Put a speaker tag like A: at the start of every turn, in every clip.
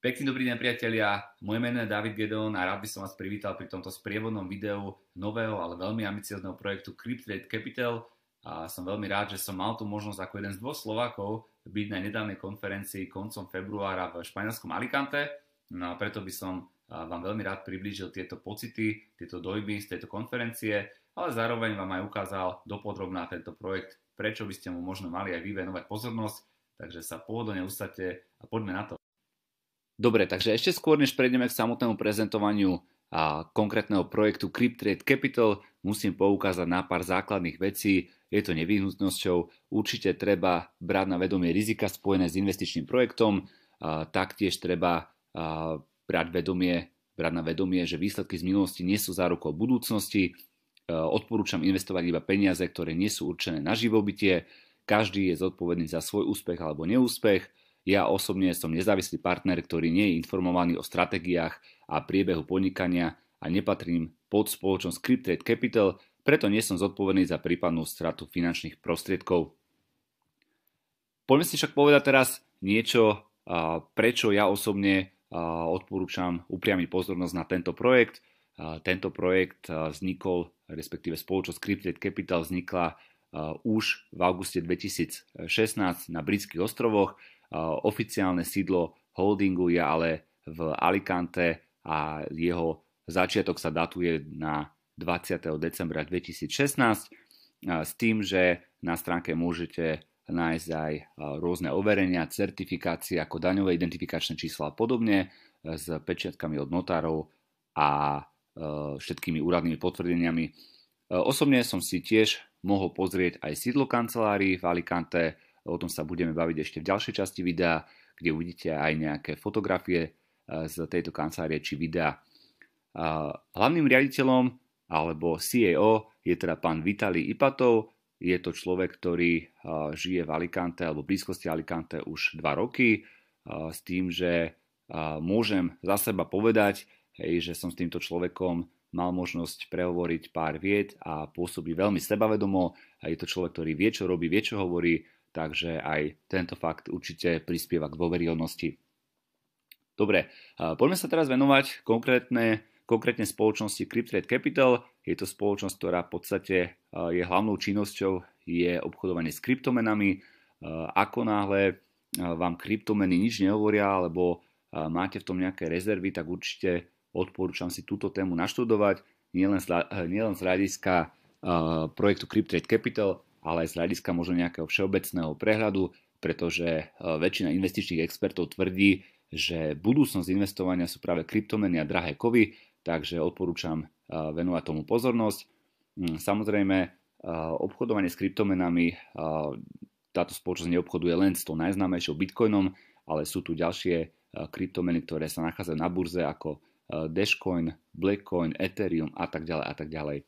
A: Pekný dobrý deň priatelia, moje meno je David Gedon a rád by som vás privítal pri tomto sprievodnom videu nového, ale veľmi ambiciozného projektu Cryptrade Capital a som veľmi rád, že som mal tú možnosť ako jeden z dvoch Slovákov byť na nedávnej konferencii koncom februára v španielskom Alicante. No a preto by som vám veľmi rád priblížil tieto pocity, tieto dojmy z tejto konferencie, ale zároveň vám aj ukázal dopodrobná tento projekt, prečo by ste mu možno mali aj vy venovať pozornosť, takže sa pohodlne usadte a poďme na to. Dobre, takže ešte skôr, než prejdeme k samotnému prezentovaniu konkrétneho projektu Cryptrade Capital, musím poukázať na pár základných vecí. Je to nevyhnutnosťou, určite treba brať na vedomie rizika spojené s investičným projektom, taktiež treba brať na vedomie, že výsledky z minulosti nie sú zárukou budúcnosti. Odporúčam investovať iba peniaze, ktoré nie sú určené na živobytie. Každý je zodpovedný za svoj úspech alebo neúspech. Ja osobne som nezávislý partner, ktorý nie je informovaný o stratégiách a priebehu podnikania a nepatrím pod spoločnosť Cryptrade Capital, preto nie som zodpovedný za prípadnú stratu finančných prostriedkov. Poďme si však povedať teraz niečo, prečo ja osobne odporúčam upriamiť pozornosť na tento projekt. Tento projekt vznikol, respektíve spoločnosť Cryptrade Capital vznikla už v auguste 2016 na Britských ostrovoch. Oficiálne sídlo holdingu je ale v Alicante a jeho začiatok sa datuje na 20. decembra 2016 s tým, že na stránke môžete nájsť aj rôzne overenia, certifikácie ako daňové identifikačné čísla a podobne s pečiatkami od notárov a všetkými úradnými potvrdeniami. Osobne som si tiež mohol pozrieť aj sídlo kancelárií v Alicante. O tom sa budeme baviť ešte v ďalšej časti videa, kde uvidíte aj nejaké fotografie z tejto kancelárie či videa. Hlavným riaditeľom alebo CAO je teda pán Vitaly Ipatov. Je to človek, ktorý žije v Alicante alebo v blízkosti Alicante už 2 roky, s tým, že môžem za seba povedať, že som s týmto človekom mal možnosť prehovoriť pár vied a pôsobí veľmi sebavedomo. Je to človek, ktorý vie, čo robí, vie, čo hovorí, takže aj tento fakt určite prispieva k dôveryhodnosti. Dobre, poďme sa teraz venovať konkrétne spoločnosti Cryptrade Capital. Je to spoločnosť, ktorá v podstate je hlavnou činnosťou je obchodovanie s kryptomenami. Ako náhle vám kryptomeny nič nehovoria, alebo máte v tom nejaké rezervy, tak určite odporúčam si túto tému naštudovať, nielen z hľadiska projektu Cryptrade Capital, ale aj z hľadiska možno nejakého všeobecného prehľadu, pretože väčšina investičných expertov tvrdí, že budúcnosť investovania sú práve kryptomeny a drahé kovy, takže odporúčam venovať tomu pozornosť. Samozrejme, obchodovanie s kryptomenami, táto spoločnosť neobchoduje len s tou najznámejšou Bitcoinom, ale sú tu ďalšie kryptomeny, ktoré sa nachádzajú na burze ako Dashcoin, Blackcoin, Ethereum a tak ďalej a tak ďalej.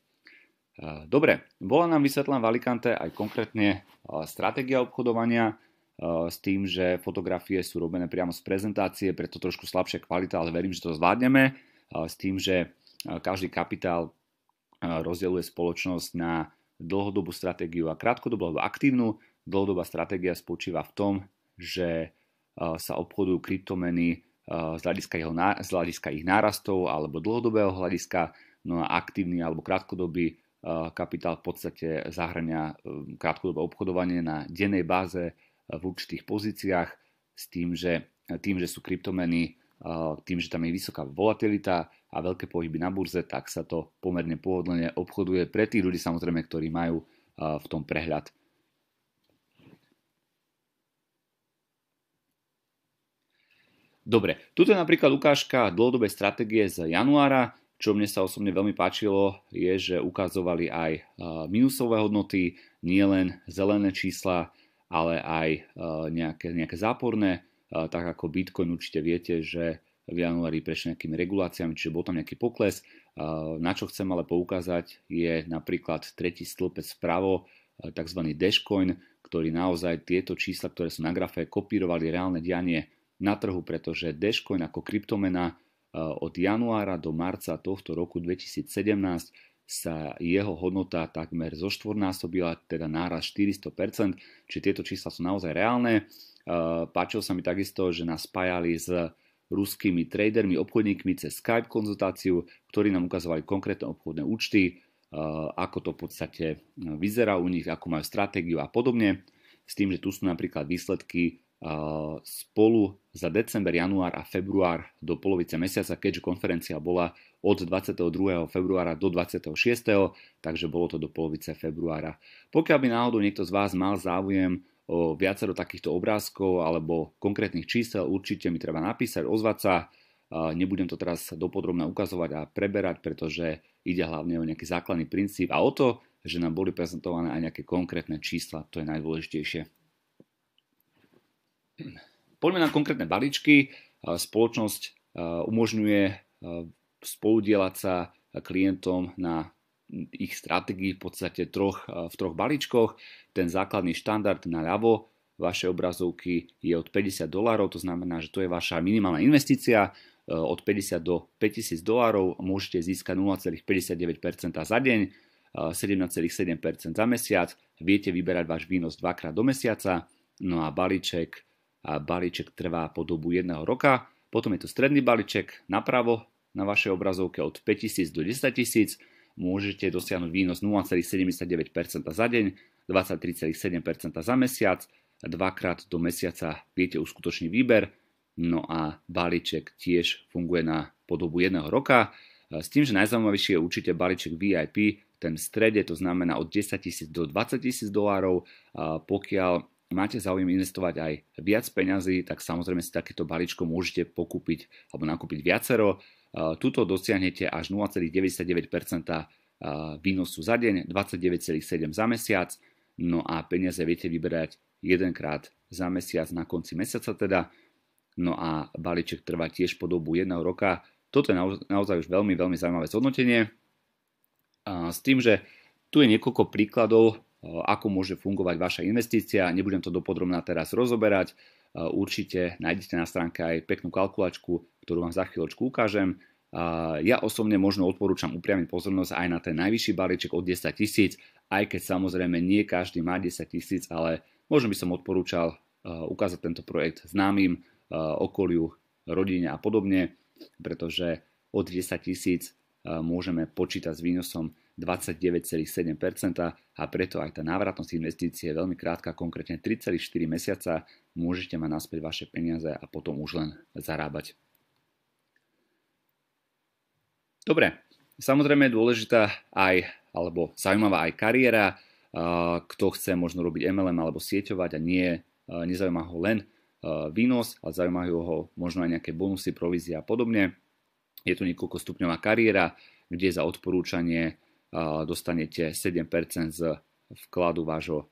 A: Dobre, bola nám vysvetlená v Alicante aj konkrétne stratégia obchodovania s tým, že fotografie sú robené priamo z prezentácie, preto trošku slabšia kvalita, ale verím, že to zvládneme. S tým, že každý kapitál rozdeľuje spoločnosť na dlhodobú stratégiu a krátkodobú alebo aktívnu. Dlhodobá stratégia spočíva v tom, že sa obchodujú kryptomeny z hľadiska ich nárastov alebo dlhodobého hľadiska, no a aktívny alebo krátkodobý kapitál v podstate zahŕňa krátkodobé obchodovanie na dennej báze v určitých pozíciách s tým, že sú kryptomeny, tým, že tam je vysoká volatilita a veľké pohyby na burze, tak sa to pomerne pohodlne obchoduje pre tých ľudí samozrejme, ktorí majú v tom prehľad. Dobre, tuto je napríklad ukážka dlhodobej stratégie z januára. Čo mne sa osobne veľmi páčilo, je, že ukazovali aj minusové hodnoty, nielen zelené čísla, ale aj nejaké záporné, tak ako Bitcoin určite viete, že v januári prešiel nejakými reguláciami, čiže bol tam nejaký pokles. Na čo chcem ale poukázať je napríklad tretí stĺpec vpravo, tzv. Dashcoin, ktorý naozaj tieto čísla, ktoré sú na grafe, kopírovali reálne dianie na trhu, pretože Dashcoin ako kryptomena od januára do marca tohto roku 2017 sa jeho hodnota takmer zoštvornásobila, teda náraz 400%, čiže tieto čísla sú naozaj reálne. Páčilo sa mi takisto, že nás spájali s ruskými tradermi, obchodníkmi cez Skype konzultáciu, ktorí nám ukazovali konkrétne obchodné účty, ako to v podstate vyzerá u nich, ako majú stratégiu a podobne. S tým, že tu sú napríklad výsledky spolu za december, január a február do polovice mesiaca, keďže konferencia bola od 22. februára do 26. takže bolo to do polovice februára. Pokiaľ by náhodou niekto z vás mal záujem o viacero takýchto obrázkov alebo konkrétnych čísel, určite mi treba napísať, ozvať sa. Nebudem to teraz dopodrobne ukazovať a preberať, pretože ide hlavne o nejaký základný princíp a o to, že nám boli prezentované aj nejaké konkrétne čísla, to je najdôležitejšie. Poďme na konkrétne balíčky. Spoločnosť umožňuje spoludielať sa klientom na ich stratégii v podstate v troch balíčkoch. Ten základný štandard na ľavo vašej obrazovky je od $50, to znamená, že to je vaša minimálna investícia. Od 50 do $5000 môžete získať 0,59% za deň, 17,7% za mesiac. Viete vyberať váš výnos dvakrát do mesiaca. No a balíček trvá po dobu 1 roka. Potom je to stredný balíček napravo na vašej obrazovke od 5000 do 10 000. Môžete dosiahnuť výnos 0,79% za deň, 23,7% za mesiac, dvakrát do mesiaca viete uskutočniť výber, no a balíček tiež funguje na podobu 1 roka, s tým, že najzaujímavejšie je určite balíček VIP, ten v strede, to znamená od 10 000 do 20 000 dolárov. Pokiaľ máte záujem investovať aj viac peňazí, tak samozrejme si takéto balíčko môžete pokúpiť alebo nakúpiť viacero. Tuto dosiahnete až 0,99% výnosu za deň, 29,7% za mesiac, no a peniaze viete vyberať jedenkrát za mesiac na konci mesiaca teda, no a balíček trvá tiež po dobu 1 roka. Toto je naozaj už veľmi, veľmi zaujímavé zhodnotenie. S tým, že tu je niekoľko príkladov, ako môže fungovať vaša investícia. Nebudem to dopodrobná teraz rozoberať. Určite nájdete na stránke aj peknú kalkulačku, ktorú vám za chvíľočku ukážem. Ja osobne možno odporúčam upriamiť pozornosť aj na ten najvyšší balíček od 10 000, aj keď samozrejme nie každý má 10 000, ale možno by som odporúčal ukázať tento projekt známym, okoliu, rodine a podobne, pretože od 10 000 môžeme počítať s výnosom 29,7% a preto aj tá návratnosť investície je veľmi krátka, konkrétne 3,4 mesiaca. Môžete mať naspäť vaše peniaze a potom už len zarábať. Dobre, samozrejme je dôležitá aj, alebo zaujímavá aj kariéra. Kto chce možno robiť MLM alebo sieťovať a nezaujíma ho len výnos, ale zaujímajú ho možno aj nejaké bonusy, provízie a podobne. Je tu niekoľko stupňová kariéra, kde za odporúčanie dostanete 7% z vkladu vášho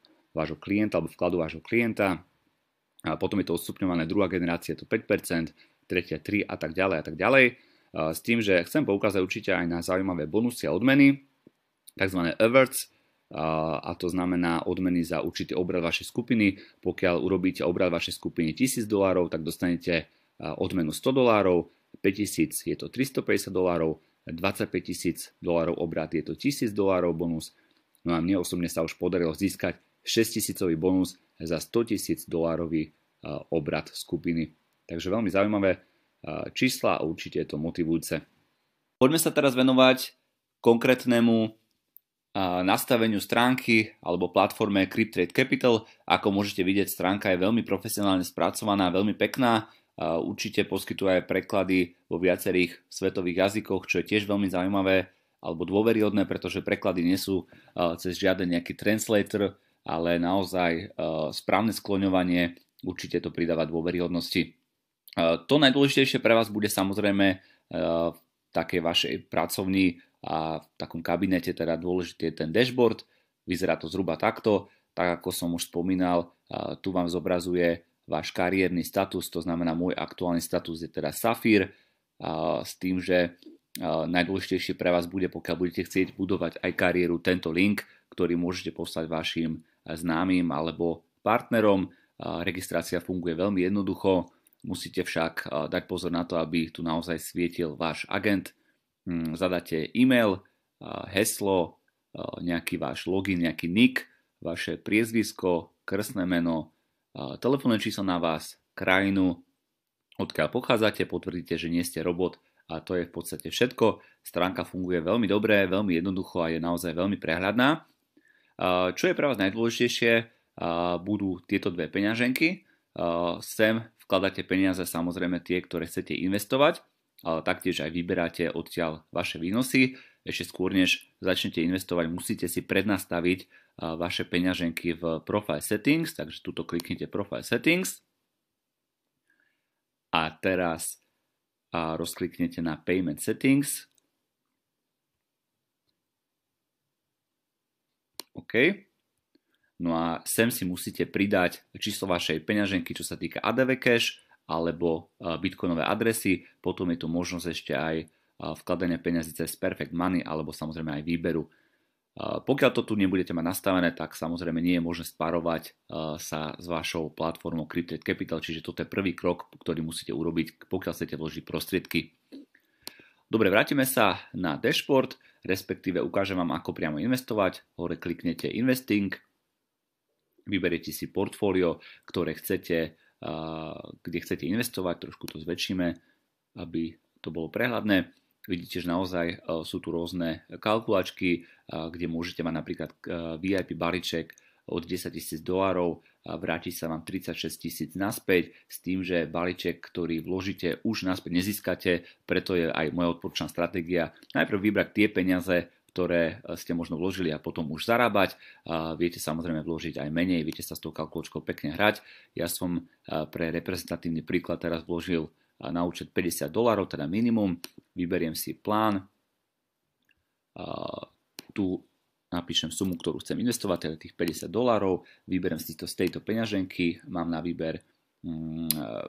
A: klienta alebo vkladu vášho klienta. A potom je to odstupňované, druhá generácia je to 5%, tretia 3 a tak ďalej a tak ďalej. S tým, že chcem poukázať určite aj na zaujímavé bonusy a odmeny, tzv. Awards, a to znamená odmeny za určitý obrad vašej skupiny. Pokiaľ urobíte obrad vašej skupiny $1000, tak dostanete odmenu $100, 5000 je to $350, $25,000 obrad je to $1000 bonus. No a mne osobne sa už podarilo získať 6 000 bonus za $100,000 obrad skupiny. Takže veľmi zaujímavé čísla a určite je to motivujúce. Poďme sa teraz venovať konkrétnemu nastaveniu stránky alebo platforme CryptTrade Capital. Ako môžete vidieť, stránka je veľmi profesionálne spracovaná, veľmi pekná. Určite poskytuje aj preklady vo viacerých svetových jazykoch, čo je tiež veľmi zaujímavé alebo dôveryhodné, pretože preklady nie sú cez žiaden nejaký translator, ale naozaj správne skloňovanie určite to pridáva dôveryhodnosti. To najdôležitejšie pre vás bude samozrejme v takej vašej pracovni a v takom kabinete, teda dôležitý je ten dashboard. Vyzerá to zhruba takto, tak ako som už spomínal, tu vám zobrazuje váš kariérny status, to znamená môj aktuálny status je teda Safír, s tým, že najdôležitejšie pre vás bude, pokiaľ budete chcieť budovať aj kariéru, tento link, ktorý môžete poslať vašim známym alebo partnerom. Registrácia funguje veľmi jednoducho, musíte však dať pozor na to, aby tu naozaj svietil váš agent. Zadáte e-mail, heslo, nejaký váš login, nejaký nick, vaše priezvisko, krstné meno, telefónne číslo na vás, krajinu, odkiaľ pochádzate, potvrdíte, že nie ste robot a to je v podstate všetko. Stránka funguje veľmi dobre, veľmi jednoducho a je naozaj veľmi prehľadná. Čo je pre vás najdôležitejšie, budú tieto dve peňaženky. Sem vkladáte peniaze, samozrejme tie, ktoré chcete investovať, ale taktiež aj vyberáte odtiaľ vaše výnosy. Ešte skôr, než začnete investovať, musíte si prednastaviť vaše peňaženky v Profile Settings, takže tuto kliknite Profile Settings a teraz rozkliknete na Payment Settings. OK. No a sem si musíte pridať číslo vašej peňaženky, čo sa týka ADV Cash alebo bitcoinové adresy. Potom je tu možnosť ešte aj vkladania peňazí cez Perfect Money alebo samozrejme aj výberu. Pokiaľ to tu nebudete mať nastavené, tak samozrejme nie je možné spárovať sa s vašou platformou Crypto Capital, čiže toto je prvý krok, ktorý musíte urobiť, pokiaľ chcete vložiť prostriedky. Dobre, vrátime sa na dashboard, respektíve ukážem vám, ako priamo investovať. Hore kliknete Investing, vyberiete si portfólio, ktoré chcete, kde chcete investovať, trošku to zväčšíme, aby to bolo prehľadné. Vidíte, že naozaj sú tu rôzne kalkulačky, kde môžete mať napríklad VIP balíček od $10,000, vráti sa vám 36,000 naspäť, s tým, že balíček, ktorý vložíte, už naspäť nezískate, preto je aj moja odporúčaná stratégia najprv vybrať tie peniaze, ktoré ste možno vložili a potom už zarábať. Viete samozrejme vložiť aj menej, viete sa s tou kalkulačkou pekne hrať. Ja som pre reprezentatívny príklad teraz vložil na účet $50, teda minimum. Vyberiem si plán. Tu napíšem sumu, ktorú chcem investovať, teda tých $50. Vyberiem si to z tejto peňaženky. Mám na výber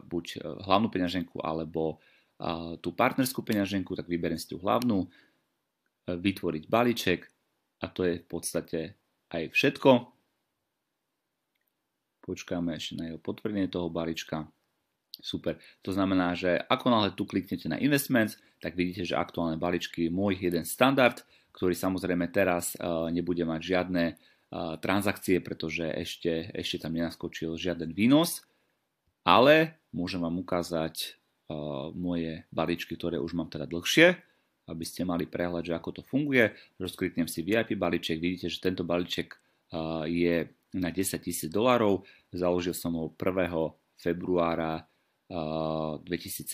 A: buď hlavnú peňaženku, alebo tú partnerskú peňaženku, tak vyberiem si tú hlavnú. Vytvoriť balíček a to je v podstate aj všetko. Počkáme ešte na jeho potvrdenie toho balíčka. Super. To znamená, že ako náhle tu kliknete na Investments, tak vidíte, že aktuálne balíčky môj jeden standard, ktorý samozrejme teraz nebude mať žiadne transakcie, pretože ešte tam nenaskočil žiaden výnos, ale môžem vám ukázať moje balíčky, ktoré už mám teda dlhšie, aby ste mali prehľad, že ako to funguje. Rozkliknem si VIP balíček, vidíte, že tento balíček je na $10,000. Založil som ho 1. februára 2017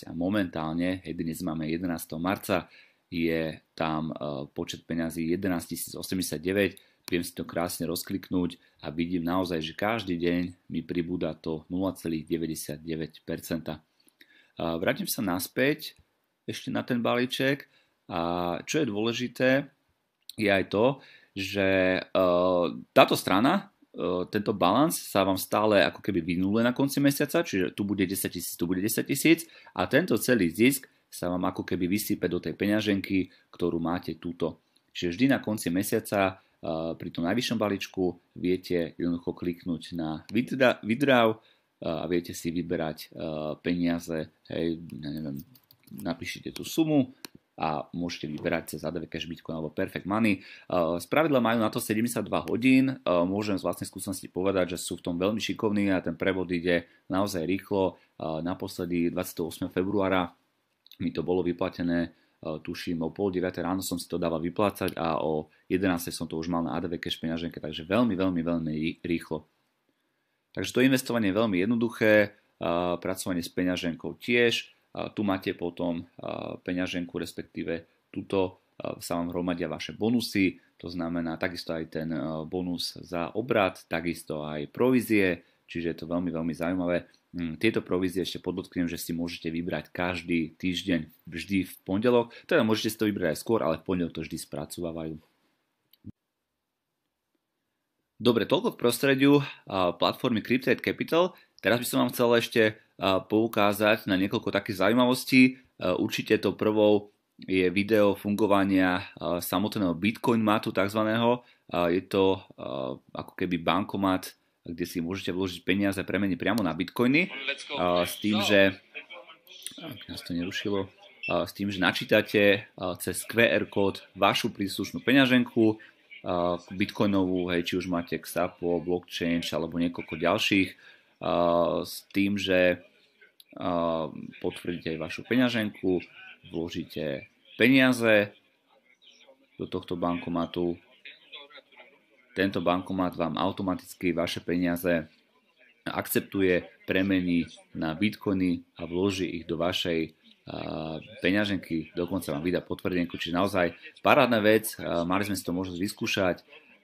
A: a momentálne, dnes máme 11. marca, je tam počet peňazí 11 089. Viem si to krásne rozkliknúť a vidím naozaj, že každý deň mi pribúda to 0,99%. Vrátim sa naspäť ešte na ten balíček a čo je dôležité je aj to, že táto strana, tento balans sa vám stále ako keby vynuluje na konci mesiaca, čiže tu bude 10,000, tu bude 10,000 a tento celý zisk sa vám ako keby vysype do tej peňaženky, ktorú máte túto. Čiže vždy na konci mesiaca pri tom najvyššom balíčku viete jednoducho kliknúť na withdraw a viete si vyberať peniaze, hej, neviem, napíšite tú sumu a môžete vyberať cez ADV Cash, Bitcoin alebo Perfect Money. Spravidla majú na to 72 hodín. Môžem z vlastnej skúsenosti povedať, že sú v tom veľmi šikovní a ten prevod ide naozaj rýchlo. Naposledy 28. februára mi to bolo vyplatené, tuším o 8:30 ráno som si to dával vyplácať a o 11. som to už mal na ADV Cash peňaženke, takže veľmi rýchlo. Takže to investovanie je veľmi jednoduché, pracovanie s peňaženkou tiež. Tu máte potom peňaženku, respektíve tuto sa vám hromadia vaše bonusy, to znamená takisto aj ten bonus za obrat, takisto aj provízie, čiže je to veľmi zaujímavé. Tieto provízie ešte podotknem, že si môžete vybrať každý týždeň vždy v pondelok, teda môžete si to vybrať aj skôr, ale v pondelok to vždy spracovávajú. Dobre, toľko k prostrediu platformy Crypto Capital. Teraz by som vám chcel ešte poukázať na niekoľko takých zaujímavostí. Určite to prvou je video fungovania samotného Bitcoin matu takzvaného. Je to ako keby bankomat, kde si môžete vložiť peniaze a premeniť priamo na bitcoiny. S tým, že nás to nerušilo, s tým, že načítate cez QR kód vašu príslušnú peňaženku bitcoinovú, hej, či už máte Xapo, Blockchain alebo niekoľko ďalších, s tým, že potvrdíte aj vašu peňaženku, vložíte peniaze do tohto bankomatu. Tento bankomat vám automaticky vaše peniaze akceptuje, premení na bitcoiny a vloží ich do vašej peňaženky, dokonca vám vydá potvrdenku, čiže naozaj parádna vec, mali sme si to možnosť vyskúšať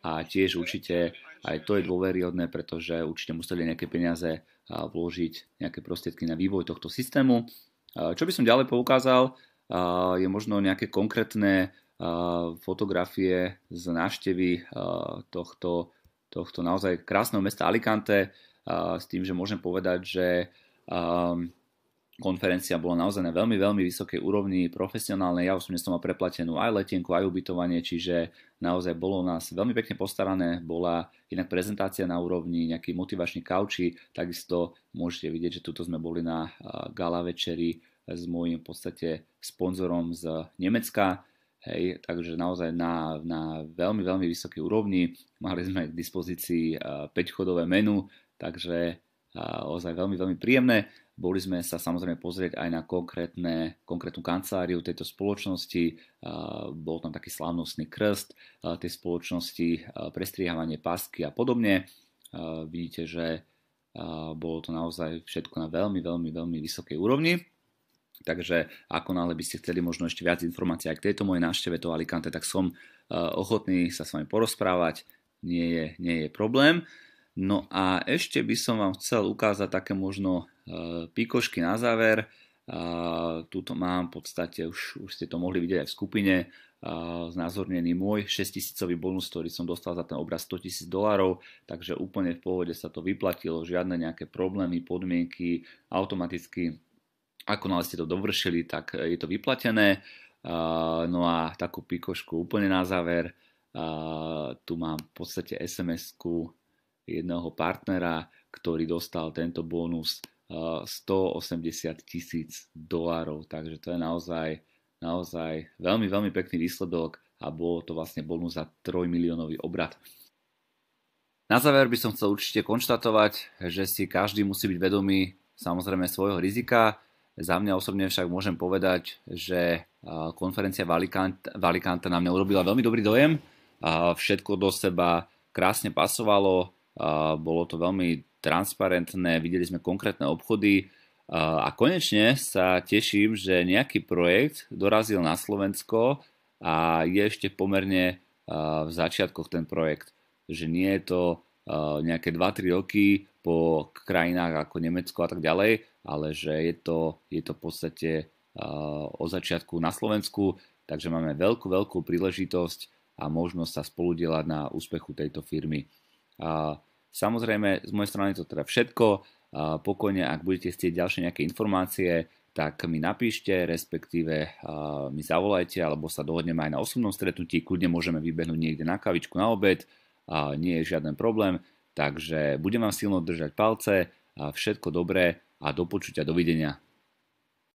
A: a tiež určite aj to je dôveryhodné, pretože určite museli nejaké peniaze vložiť, nejaké prostriedky na vývoj tohto systému. Čo by som ďalej poukázal, je možno nejaké konkrétne fotografie z návštevy tohto naozaj krásneho mesta Alicante, s tým, že môžem povedať, že konferencia bola naozaj na veľmi, veľmi vysokej úrovni, profesionálnej. Ja osobne som mal preplatenú aj letenku, aj ubytovanie, čiže naozaj bolo nás veľmi pekne postarané. Bola inak prezentácia na úrovni, nejaký motivačný kauči, takisto môžete vidieť, že tuto sme boli na gala večeri s môjim v podstate sponzorom z Nemecka. Hej, takže naozaj na veľmi, veľmi vysokej úrovni. Mali sme k dispozícii 5-chodové menu, takže naozaj veľmi, veľmi príjemné. Boli sme sa samozrejme pozrieť aj na konkrétnu kanceláriu tejto spoločnosti. Bol tam taký slávnostný krst tej spoločnosti, prestriehávanie pásky a podobne. Vidíte, že bolo to naozaj všetko na veľmi, veľmi, veľmi vysokej úrovni. Takže ako náhle by ste chceli možno ešte viac informácií aj k tejto mojej návšteve do Alicante, tak som ochotný sa s vami porozprávať, nie je problém. No a ešte by som vám chcel ukázať také možno pikošky na záver. Tuto mám v podstate, už ste to mohli vidieť aj v skupine, znázornený môj 6000 bonus, ktorý som dostal za ten obraz $100,000, takže úplne v pohode sa to vyplatilo, žiadne nejaké problémy, podmienky, automaticky ako náhle ste to dovršili, tak je to vyplatené. No a takú pikošku úplne na záver. Tu mám v podstate SMS-ku jedného partnera, ktorý dostal tento bonus $180,000. Takže to je naozaj veľmi, veľmi pekný výsledok a bolo to vlastne bonus za 3 miliónový obrat. Na záver by som chcel určite konštatovať, že si každý musí byť vedomý samozrejme svojho rizika. Za mňa osobne však môžem povedať, že konferencia v Alicante na mňa urobila veľmi dobrý dojem. Všetko do seba krásne pasovalo, bolo to veľmi transparentné, videli sme konkrétne obchody a konečne sa teším, že nejaký projekt dorazil na Slovensko a je ešte pomerne v začiatkoch ten projekt. Že nie je to nejaké 2-3 roky po krajinách ako Nemecko a tak ďalej, ale že je to v podstate od začiatku na Slovensku, takže máme veľkú príležitosť a možnosť sa spoludielať na úspechu tejto firmy. Samozrejme, z mojej strany to teda všetko. Pokojne, ak budete chcieť ďalšie nejaké informácie, tak mi napíšte, respektíve mi zavolajte, alebo sa dohodneme aj na osobnom stretnutí, kľudne môžeme vybehnúť niekde na kavičku, na obed, nie je žiaden problém, takže budem vám silno držať palce, všetko dobré a do počutia, dovidenia.